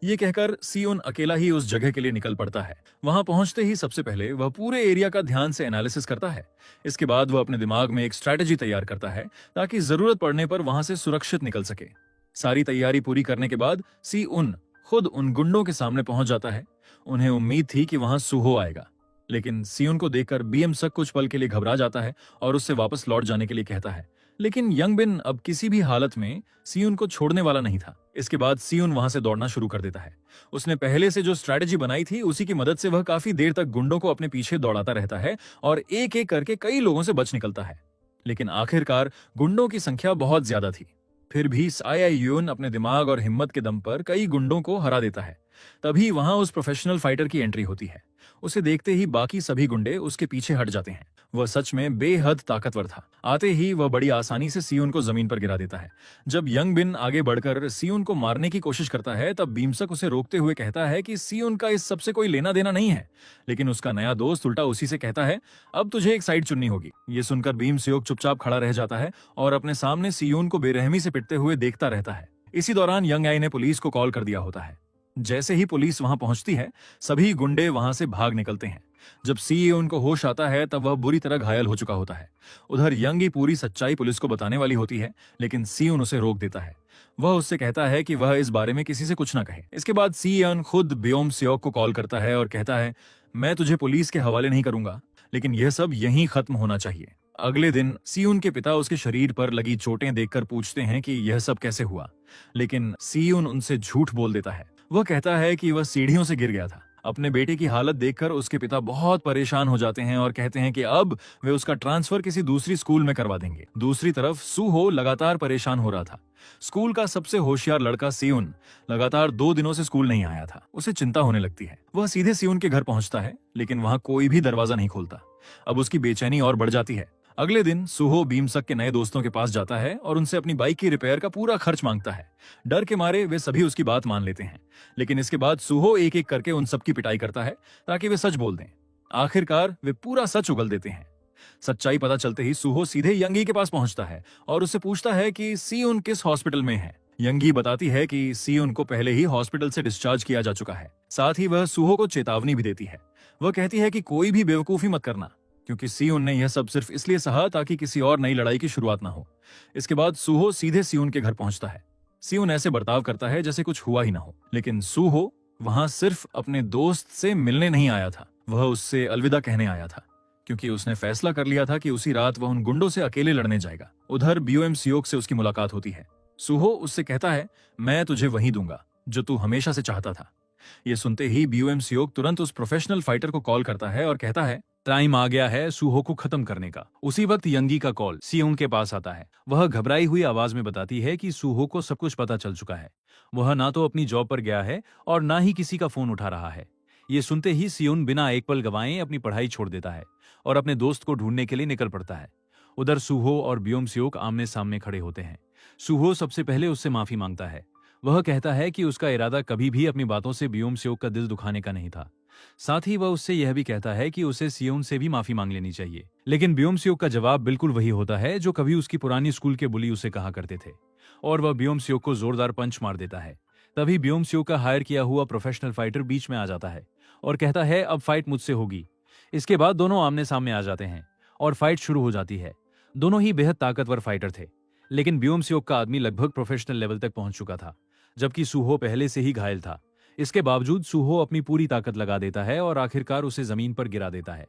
S1: ये कहकर सियुन अकेला ही उस जगह के लिए निकल पड़ता है। वहां पहुंचते ही सबसे पहले वह पूरे एरिया का ध्यान से एनालिसिस करता है। इसके बाद वह अपने दिमाग में एक स्ट्रैटेजी तैयार करता है ताकि जरूरत पड़ने पर वहां से सुरक्षित निकल सके। सारी तैयारी पूरी करने के बाद सियुन खुद उन गुंडों के सामने पहुंच जाता है। उन्हें उम्मीद थी कि वहां सूहो आएगा, लेकिन सियुन को देखकर बीएम सक कुछ पल के लिए घबरा जाता है और उससे वापस लौट जाने के लिए कहता है, लेकिन यंगबिन अब किसी भी हालत में सियुन को छोड़ने वाला नहीं था। इसके बाद सियुन वहां से दौड़ना शुरू कर देता है। उसने पहले से जो स्ट्रैटेजी बनाई थी उसी की मदद से वह काफी देर तक गुंडों को अपने पीछे दौड़ाता रहता है और एक एक करके कई लोगों से बच निकलता है। लेकिन आखिरकार गुंडों की संख्या बहुत ज्यादा थी। फिर भी साया यून अपने दिमाग और हिम्मत के दम पर कई गुंडों को हरा देता है। तभी वहां उस प्रोफेशनल फाइटर की एंट्री होती है। उसे देखते ही बाकी सभी गुंडे उसके पीछे हट जाते हैं। वह सच में बेहद ताकतवर था। आते ही वह बड़ी आसानी से सियुन को जमीन पर गिरा देता है। जब यंग बिन आगे बढ़कर सियुन को मारने की कोशिश करता है तब बीमसक उसे रोकते हुए कहता है कि सियुन का इस सबसे कोई लेना देना नहीं है, लेकिन उसका नया दोस्त उल्टा उसी से कहता है, अब तुझे एक साइड चुननी होगी। ये सुनकर भीम सियोक चुपचाप खड़ा रह जाता है और अपने सामने सियुन को बेरहमी से पिटते हुए देखता रहता है। इसी दौरान यंग आई ने पुलिस को कॉल कर दिया होता है। जैसे ही पुलिस वहां पहुंचती है, सभी गुंडे वहां से भाग निकलते हैं। जब सीईओ उनको होश आता है तब वह बुरी तरह घायल हो चुका होता है। उधर यंगी पूरी सच्चाई पुलिस को बताने वाली होती है, लेकिन सीउन उसे रोक देता है। वह उससे कहता है कि वह इस बारे में किसी से कुछ ना कहे। इसके बाद सीएन खुद बियोम सियोक को कॉल करता है और कहता है, मैं तुझे पुलिस के हवाले नहीं करूंगा, लेकिन यह सब यहीं खत्म होना चाहिए। अगले दिन सीयुन के पिता उसके शरीर पर लगी चोटें देखकर पूछते हैं कि यह सब कैसे हुआ, लेकिन सीयुन उनसे झूठ बोल देता है। वह कहता है कि वह सीढ़ियों से गिर गया था। अपने बेटे की हालत देखकर उसके पिता बहुत परेशान हो जाते हैं और कहते हैं कि अब वे उसका ट्रांसफर किसी दूसरी स्कूल में करवा देंगे। दूसरी तरफ सूहो लगातार परेशान हो रहा था। स्कूल का सबसे होशियार लड़का सियुन लगातार 2 दिनों से स्कूल नहीं आया था। उसे चिंता होने लगती है। वह सीधे सियुन के घर पहुंचता है, लेकिन वहां कोई भी दरवाजा नहीं खोलता। अब उसकी बेचैनी और बढ़ जाती है। अगले दिन सूहो बीमसक के नए दोस्तों के पास जाता है और उनसे अपनी बाइक की रिपेयर का पूरा खर्च मांगता है। डर के मारे वे सभी उसकी बात मान लेते हैं, लेकिन इसके बाद सूहो एक एक करके उन सब की पिटाई करता है ताकि वे सच बोल दें। आखिरकार वे पूरा सच उगल देते हैं। सच्चाई पता चलते ही सूहो सीधे यंगी के पास पहुंचता है और उससे पूछता है कि सियुन किस हॉस्पिटल में है। यंगी बताती है कि सियुन को पहले ही हॉस्पिटल से डिस्चार्ज किया जा चुका है। साथ ही वह सूहो को चेतावनी भी देती है। वह कहती है कि कोई भी बेवकूफी मत करना, क्योंकि सियुन ने यह सब सिर्फ इसलिए सहा ताकि किसी और नई लड़ाई की शुरुआत ना हो। इसके बाद सूहो सीधे सियुन के घर पहुंचता है। सियुन ऐसे बर्ताव करता है जैसे कुछ हुआ ही ना हो, लेकिन सूहो वहां सिर्फ अपने दोस्त से मिलने नहीं आया था, वह उससे अलविदा कहने आया था, क्योंकि उसने फैसला कर लिया था कि उसी रात वह उन गुंडों से अकेले लड़ने जाएगा। उधर बीओएम सियोक से उसकी मुलाकात होती है। सूहो उससे कहता है, मैं तुझे वही दूंगा जो तू हमेशा से चाहता था। यह सुनते ही बीओएम सियोक तुरंत उस प्रोफेशनल फाइटर को कॉल करता है और कहता है,
S2: टाइम आ गया है सूहो को खत्म करने का। उसी वक्त यंगी का कॉल सियोंग के पास आता है। वह घबराई हुई आवाज में बताती है कि सूहो को सब कुछ पता चल चुका है। वह ना तो अपनी जॉब पर गया है और ना ही किसी का फोन उठा रहा है। ये सुनते ही सियोन बिना एक पल गवाए अपनी पढ़ाई छोड़ देता है और अपने दोस्त को ढूंढने के लिए निकल पड़ता है। उधर सूहो और बियोम सियोक आमने सामने खड़े होते हैं। सूहो सबसे पहले उससे माफी मांगता है। वह कहता है कि उसका इरादा कभी भी अपनी बातों से बियोम सियोक का दिल दुखाने का नहीं था। साथ ही वह उससे यह भी कहता है कि उसे सियोन से भी माफी मांग लेनी चाहिए। लेकिन बियोम सियोक का जवाब बिल्कुल वही होता है जो कभी उसकी पुरानी स्कूल के बुली उसे कहा करते थे, और वह बियोम सियोक को जोरदार पंच मार देता है। तभी बियोम सियोक का हायर किया हुआ प्रोफेशनल फाइटर बीच में आ जाता है और कहता है, अब फाइट मुझसे होगी। इसके बाद दोनों आमने सामने आ जाते हैं और फाइट शुरू हो जाती है। दोनों ही बेहद ताकतवर फाइटर थे, लेकिन बियोम सियोक का आदमी लगभग प्रोफेशनल लेवल तक पहुंच चुका था, जबकि सूहो पहले से ही घायल था। इसके बावजूद सूहो अपनी पूरी ताकत लगा देता है और आखिरकार उसे जमीन पर गिरा देता है।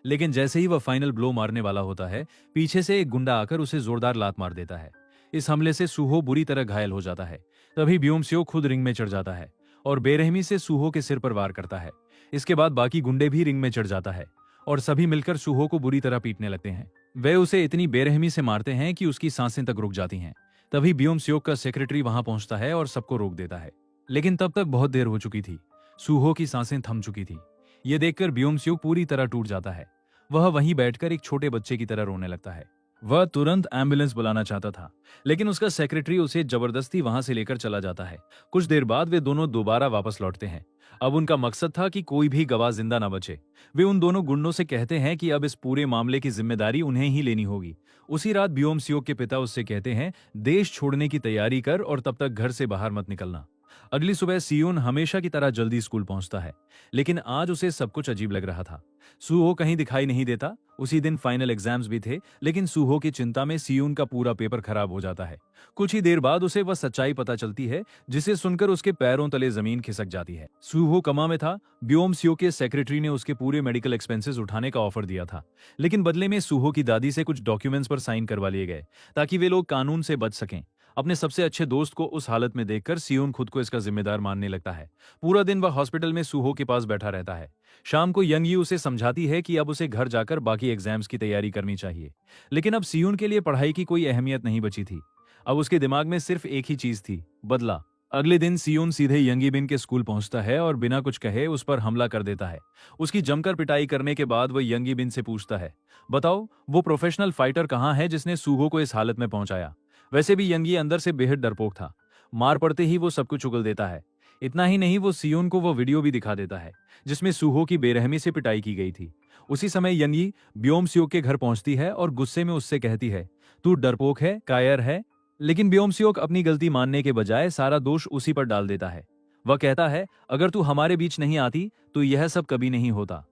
S2: लेकिन जैसे ही वह फाइनल ब्लो मारने वाला होता है, पीछे से एक गुंडा आकर उसे जोरदार लात मार देता है। इस हमले से सूहो बुरी तरह घायल हो जाता है। तभी बियोम सियोक खुद रिंग में चढ़ जाता है और बेरहमी से सूहो के सिर पर वार करता है। इसके बाद बाकी गुंडे भी रिंग में चढ़ जाता है और सभी मिलकर सूहो को बुरी तरह पीटने लगते हैं। वे उसे इतनी बेरहमी से मारते हैं कि उसकी सांसें तक रुक जाती हैं। तभी ब्योम सियोक का सेक्रेटरी वहां पहुंचता है और सबको रोक देता है। लेकिन तब तक बहुत देर हो चुकी थी। सूहो की सांसें थम चुकी थी। ये देखकर ब्योम सियोक पूरी तरह टूट जाता है। वह वहीं बैठकर एक छोटे बच्चे की तरह रोने लगता है। वह तुरंत एम्बुलेंस बुलाना चाहता था, लेकिन उसका सेक्रेटरी उसे जबरदस्ती वहां से लेकर चला जाता है। कुछ देर बाद वे दोनों दोबारा वापस लौटते हैं। अब उनका मकसद था कि कोई भी गवाह जिंदा न बचे। वे उन दोनों गुंडों से कहते हैं कि अब इस पूरे मामले की जिम्मेदारी उन्हें ही लेनी होगी। उसी रात ब्योम सियोक के पिता उससे कहते हैं, देश छोड़ने की तैयारी कर और तब तक घर से बाहर मत निकलना। अगली सुबह सियोन हमेशा की तरह जल्दी स्कूल पहुंचता है, लेकिन आज उसे सब कुछ अजीब लग रहा था। सूहो कहीं दिखाई नहीं देता। उसी दिन फाइनल एग्जाम्स भी थे, लेकिन सूहो की चिंता में सियोन का पूरा पेपर खराब हो जाता है। कुछ ही देर बाद उसे वह सच्चाई पता चलती है, जिसे सुनकर उसके पैरों तले जमीन खिसक जाती है। सूहो कमा में था। ब्योम सियोक के सेक्रेटरी ने उसके पूरे मेडिकल एक्सपेंसेस उठाने का ऑफर दिया था, लेकिन बदले में सूहो की दादी से कुछ डॉक्यूमेंट्स पर साइन करवा लिए गए ताकि वे लोग कानून से बच सकें। अपने सबसे अच्छे दोस्त को उस हालत में देखकर सियोन खुद को इसका जिम्मेदार मानने लगता है। पूरा दिन वह हॉस्पिटल में सूहो के पास बैठा रहता है। शाम को यंग यू उसे समझाती है कि अब उसे घर जाकर बाकी एग्जाम्स की तैयारी करनी चाहिए, लेकिन अब सियोन के लिए पढ़ाई की कोई अहमियत नहीं बची थी। अब उसके दिमाग में सिर्फ एक ही चीज थी, बदला। अगले दिन सियोन सीधे यंगीबिन के स्कूल पहुंचता है और बिना कुछ कहे उस पर हमला कर देता है। उसकी जमकर पिटाई करने के बाद वह यंगीबिन से पूछता है, बताओ वो प्रोफेशनल फाइटर कहाँ है जिसने सूहो को इस हालत में पहुंचाया। वैसे भी यंगी अंदर से बेहद डरपोक था। मार पड़ते ही वो सब कुछ उगल देता है। इतना ही नहीं, वो सियोन को वो वीडियो भी दिखा देता है जिसमें सूहो की बेरहमी से पिटाई की गई थी। उसी समय यंगी ब्योम सियोक के घर पहुंचती है और गुस्से में उससे कहती है, तू डरपोक है, कायर है। लेकिन ब्योम सियोक अपनी गलती मानने के बजाय सारा दोष उसी पर डाल देता है। वह कहता है, अगर तू हमारे बीच नहीं आती तो यह सब कभी नहीं होता।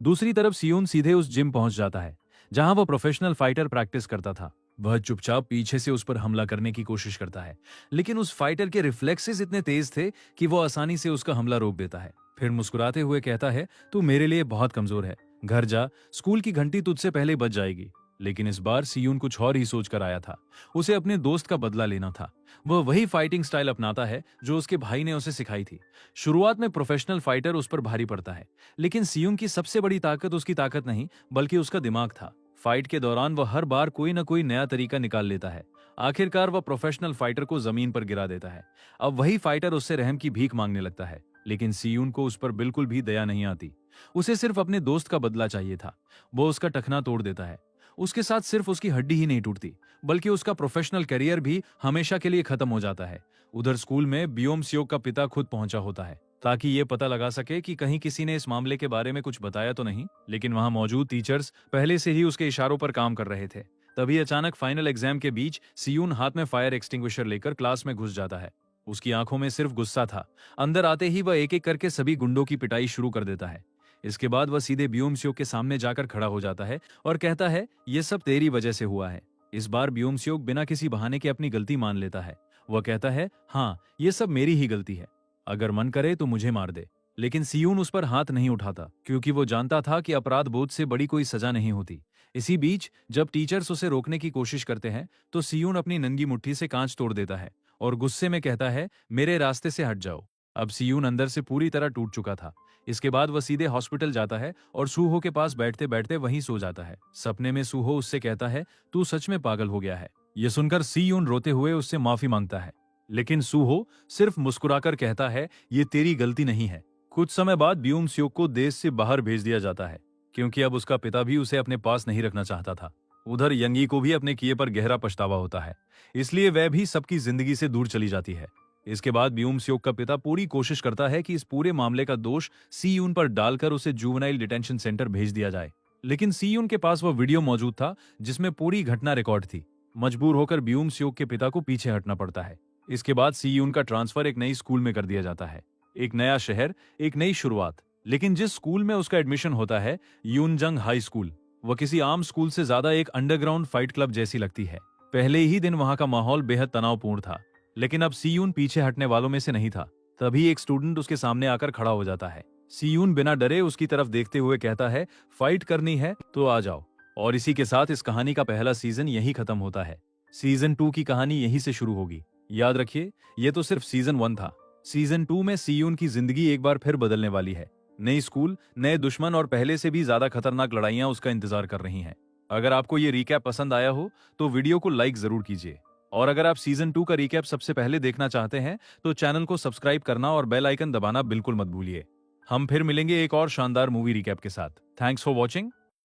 S2: दूसरी तरफ सियोन सीधे उस जिम पहुंच जाता है जहां वह प्रोफेशनल फाइटर प्रैक्टिस करता था। वह चुपचाप पीछे से उस पर हमला करने की कोशिश करता है, लेकिन उस फाइटर के रिफ्लेक्सेस इतने तेज थे कि वो आसानी से उसका हमला रोक देता है। फिर मुस्कुराते हुए कहता है, तू मेरे लिए बहुत कमजोर है, घर जा, स्कूल की घंटी तुझसे पहले बज जाएगी। लेकिन इस बार सियोन कुछ और ही सोच कर आया था। उसे अपने दोस्त का बदला लेना था। वह वही फाइटिंग स्टाइल अपनाता है जो उसके भाई ने उसे सिखाई थी। शुरुआत में प्रोफेशनल फाइटर उस पर भारी पड़ता है, लेकिन सियोन की सबसे बड़ी ताकत उसकी ताकत नहीं बल्कि उसका दिमाग था। फाइट के दौरान वह हर बार कोई न कोई नया तरीका निकाल लेता है। आखिरकार वह प्रोफेशनल फाइटर को जमीन पर गिरा देता है। अब वही फाइटर उससे रहम की भीख मांगने लगता है, लेकिन सियोन को उस पर बिल्कुल भी दया नहीं आती। उसे सिर्फ अपने दोस्त का बदला चाहिए था। वो उसका टखना तोड़ देता है। उसके साथ सिर्फ उसकी हड्डी ही नहीं टूटती, बल्कि उसका प्रोफेशनल करियर भी हमेशा के लिए खत्म हो जाता है। उधर स्कूल में ब्योम सियोक का पिता खुद पहुंचा होता है ताकि ये पता लगा सके कि कहीं किसी ने इस मामले के बारे में कुछ बताया तो नहीं, लेकिन वहां मौजूद टीचर्स पहले से ही उसके इशारों पर काम कर रहे थे। तभी अचानक फाइनल एग्जाम के बीच सियोन हाथ में फायर एक्सटिंग्विशर लेकर क्लास में घुस जाता है। उसकी आंखों में सिर्फ गुस्सा था। अंदर आते ही वह एक एक करके सभी गुंडों की पिटाई शुरू कर देता है। इसके बाद वह सीधे ब्योम सियोक के सामने जाकर खड़ा हो जाता है और कहता है, ये सब तेरी वजह से हुआ है। इस बार ब्योम सियोक बिना किसी बहाने के अपनी गलती मान लेता है। वह कहता है, हाँ, ये सब मेरी ही गलती है, अगर मन करे तो मुझे मार दे। लेकिन सियोन उस पर हाथ नहीं उठाता, क्योंकि वो जानता था कि अपराध बोध से बड़ी कोई सजा नहीं होती। इसी बीच जब टीचर्स उसे रोकने की कोशिश करते हैं तो सियोन अपनी नंगी मुट्ठी से कांच तोड़ देता है और गुस्से में कहता है, मेरे रास्ते से हट जाओ। अब सियोन अंदर से पूरी तरह टूट चुका था। इसके बाद वह सीधे हॉस्पिटल जाता है और सूहो के पास बैठते बैठते वहीं सो जाता है। सपने में सूहो उससे कहता है, तू सच में पागल हो गया है। यह सुनकर सियोन रोते हुए उससे माफी मांगता है, लेकिन सूहो सिर्फ मुस्कुराकर कहता है, ये तेरी गलती नहीं है। कुछ समय बाद ब्योम सियोक को देश से बाहर भेज दिया जाता है, क्योंकि अब उसका पिता भी उसे अपने पास नहीं रखना चाहता था। उधर यंगी को भी अपने किए पर गहरा पछतावा होता है, इसलिए वह भी सबकी जिंदगी से दूर चली जाती है। इसके बाद ब्योम सियोक का पिता पूरी कोशिश करता है कि इस पूरे मामले का दोष सियोन पर डालकर उसे जुवेनाइल डिटेंशन सेंटर भेज दिया जाए, लेकिन सियोन के पास वह वीडियो मौजूद था जिसमें पूरी घटना रिकॉर्ड थी। मजबूर होकर ब्योम सियोक के पिता को पीछे हटना पड़ता है। इसके बाद सियोन का ट्रांसफर एक नई स्कूल में कर दिया जाता है। एक नया शहर, एक नई शुरुआत। लेकिन जिस स्कूल में उसका एडमिशन होता है, यूनजंग हाई स्कूल, वह किसी आम स्कूल से ज्यादा एक अंडरग्राउंड फाइट क्लब जैसी लगती है। पहले ही दिन वहां का माहौल बेहद तनावपूर्ण था, लेकिन अब सियोन पीछे हटने वालों में से नहीं था। तभी एक स्टूडेंट उसके सामने आकर खड़ा हो जाता है। सियोन बिना डरे उसकी तरफ देखते हुए कहता है, फाइट करनी है तो आ जाओ। और इसी के साथ इस कहानी का पहला सीजन यही खत्म होता है। सीजन 2 की कहानी यहीं से शुरू होगी। याद रखिए, ये तो सिर्फ सीजन 1 था। सीजन 2 में सियोन की जिंदगी एक बार फिर बदलने वाली है। नई स्कूल, नए दुश्मन और पहले से भी ज्यादा खतरनाक लड़ाइयां उसका इंतजार कर रही हैं। अगर आपको ये रिकैप पसंद आया हो तो वीडियो को लाइक जरूर कीजिए, और अगर आप सीजन 2 का रिकैप सबसे पहले देखना चाहते हैं तो चैनल को सब्सक्राइब करना और बेल आइकन दबाना बिल्कुल मत भूलिए। हम फिर मिलेंगे एक और शानदार मूवी रिकैप के साथ। Thanks for watching.